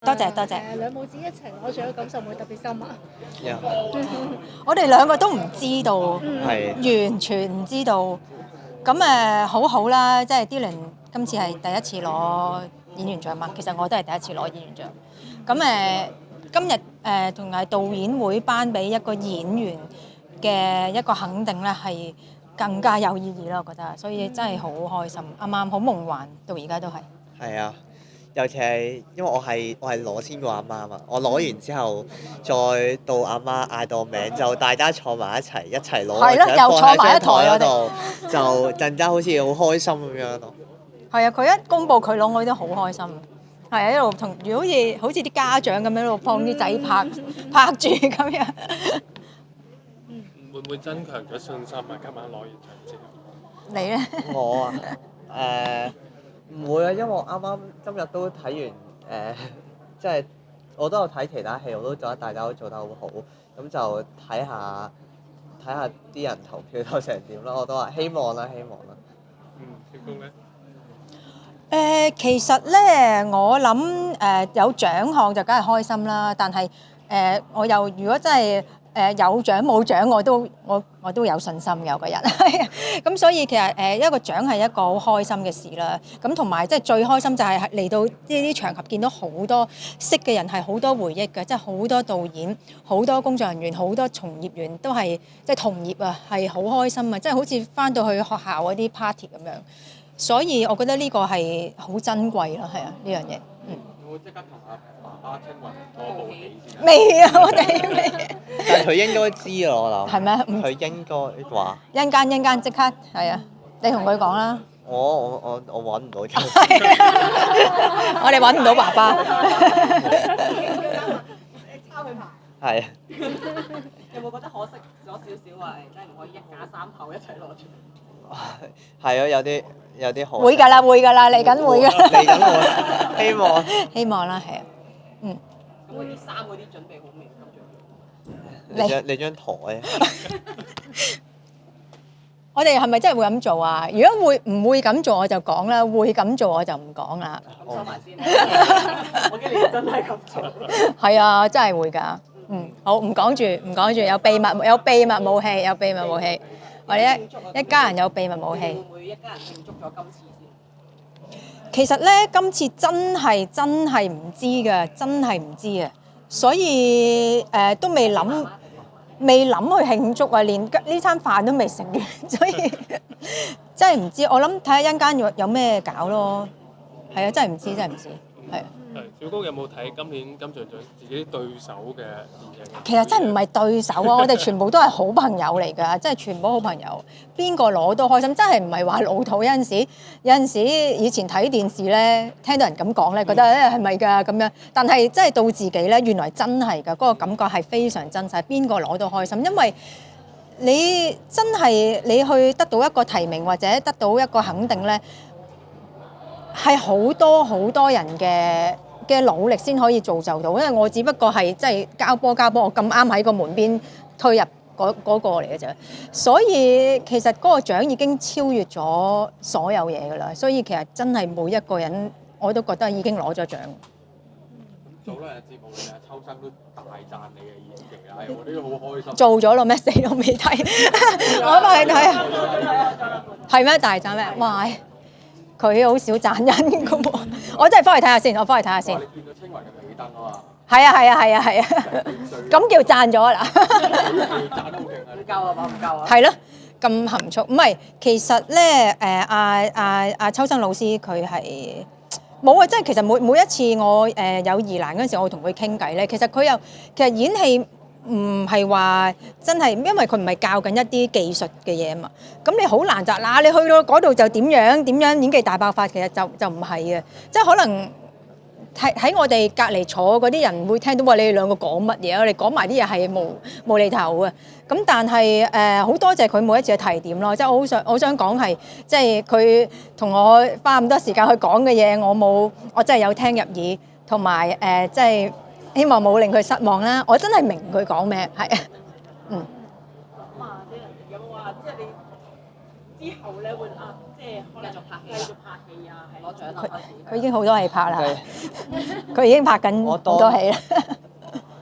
多謝多謝。兩母子一齊攞獎，感受會特別深啊！我哋兩個都唔知道，係完全唔知道。咁好好啦，即係 Dylan 今次係第一次攞演員獎嘛。其實我都係第一次攞演員獎。咁今日同埋導演會頒俾一個演員嘅一個肯定咧，係更加有意義啦，我覺得。所以真係好開心，啱啱好夢幻到而家都係。係啊，尤其係因為我係攞先過阿媽嘛，我攞完之後再到阿媽嗌到名，就大家坐埋一齊攞個獎放喺張台嗰度，就陣間好似好開心咁樣咯。係啊，佢一公佈佢攞，我都好開心。係啊，一路同如好似啲家長咁樣一路幫啲仔拍住咁樣。會唔會增強咗信心啊？今晚攞完獎之後，你咧？我唔會啊，因為我啱啱今日都睇完即係我都有睇其他戲，我都覺得大家都做得好好，咁就睇下啲人投票投成點啦。我都話希望啦。小公咧？其實咧，我諗有獎項就梗係開心啦，但係我又如果真係有獎冇獎，我都有信心嘅個人。咁所以其實一個獎係一個好開心嘅事啦。咁同埋即係最開心就係嚟到呢啲場合見到好多識嘅人，係好多回憶嘅，即係好多導演、好多工作人員、好多從業員都係即係同業啊，係好開心啊！即係好似翻到去學校嗰啲 party 咁樣。所以我覺得呢個係好珍貴咯，係啊，呢樣嘢。我即刻同阿爸爸清雲攞部戲先。未啊，我哋未。但係佢應該知啊，我諗。係咩？佢應該話。一陣間即刻係啊！你同佢講啦。我揾唔到。我哋揾唔到爸爸。抄佢牌。係。有冇覺得可惜咗少少啊？真係唔可以一家三口一齊攞獎。係啊，有啲可惜。會㗎啦，嚟緊會㗎。嚟緊會，希望啦，係啊，咁嗰啲衫嗰啲準備好未？你張台。我哋係咪真係會咁做啊？如果唔會咁做我就講啦，會咁做我就唔講啦。咁收埋先。我驚你真係咁做。係啊，真係會㗎。好，唔講住，有秘密武器。我哋一家人有秘密武器。會唔會一家人慶祝咗今次先？其實咧，今次真係唔知㗎，真係唔知啊！所以都未諗去慶祝啊，連呢餐飯都未食完，所以真係唔知。我諗睇下一陣間有咩搞咯。係啊，真係唔知，係啊。小公有冇睇今年金像獎自己對手嘅電影？其實真係唔係對手啊！我哋全部都係好朋友嚟㗎，真係全部好朋友，邊個攞都開心。真係唔係話老土，有陣時以前睇電視咧，聽到人咁講咧，覺得係咪㗎咁樣？但係真係到自己咧，原來真係㗎，嗰個感覺係非常真實，邊個攞都開心，因為你真係你去得到一個提名或者得到一個肯定咧，係好多人嘅努力先可以造就到，因為我只不過係即係交波，我咁啱喺個門邊推入嗰個嚟嘅啫。所以其實嗰個獎已經超越咗所有嘢㗎啦。所以其實真係每一個人我都覺得已經攞咗獎。早兩日節目嘅秋生都大讚你嘅演技啦，我哋都好開心。做咗咯咩？死都未睇，我翻去睇啊！係咩？大讚咩？哇！佢好少讚人㗎喎，我真係翻去睇下先，你見到青雲嘅尾燈啊嘛？係啊，咁叫讚咗啦。讚得好勁啊！唔夠啊嘛，唔夠啊。係咯，咁含蓄。唔係，其實咧阿秋生老師佢係冇啊，即係其實每一次我有疑難嗰陣時，我會同佢傾偈咧。其實演戲唔係話真係，因為佢唔係教緊一啲技術嘅嘢嘛。咁你好難就嗱，你去到嗰度就點樣演技大爆發，其實就唔係嘅，即係可能喺我哋隔離坐嗰啲人會聽到話你哋兩個講乜嘢，我哋講埋啲嘢係無厘頭嘅。咁但係好多謝佢每一次嘅提點咯，即係我好想講係，即係佢同我花咁多時間去講嘅嘢，我真係有聽入耳，同埋即係。希望冇令佢失望啦！我真係明佢講咩，係啊，咁啊，有冇話即係你之後咧會即即係可能繼續拍戲啊，係攞獎啦開始。佢已經好多戲拍啦，佢已經拍緊好多戲啦。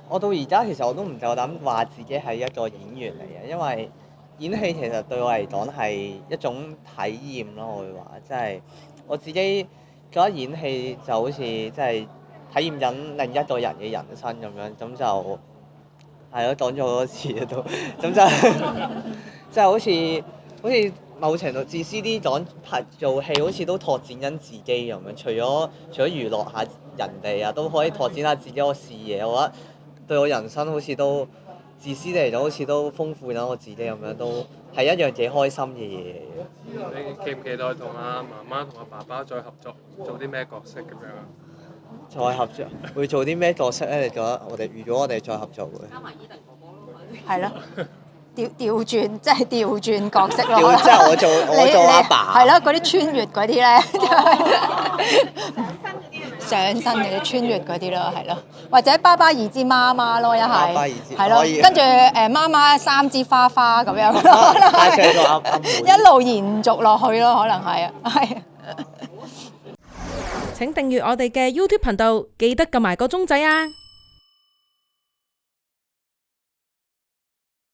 我到而家其實我都唔夠膽話自己係一個演員嚟嘅，因為演戲其實對我嚟講係一種體驗咯，我會話，即係我自己覺得演戲就好似即係體驗緊另一個人嘅人生咁樣，咁就係咯，講咗好多次啦都，咁就即係好似某程度自私啲講，做戲好似都拓展緊自己咁樣，除咗娛樂下人哋啊，都可以拓展下自己個視野，我覺得對我人生好似都自私地嚟講，好似都豐富緊我自己咁樣，都係一樣幾開心嘅嘢。你期唔期待同阿媽媽同阿爸爸再合作，做啲咩角色咁樣啊？再合作會做啲咩角色咧？你覺得如果我哋再合作會？加埋伊頓哥哥咯，係咯，調轉即係調轉角色咯。即係我做阿爸。係咯，嗰啲穿越嗰啲咧，上身嗰啲穿越嗰啲咯，係咯，或者爸爸二支媽媽咯，一係係咯，跟住媽媽三支花花咁樣咯，一路延續落去咯，可能係啊，係。請訂閱我哋嘅 YouTube 頻道，記得撳埋個鐘仔啊！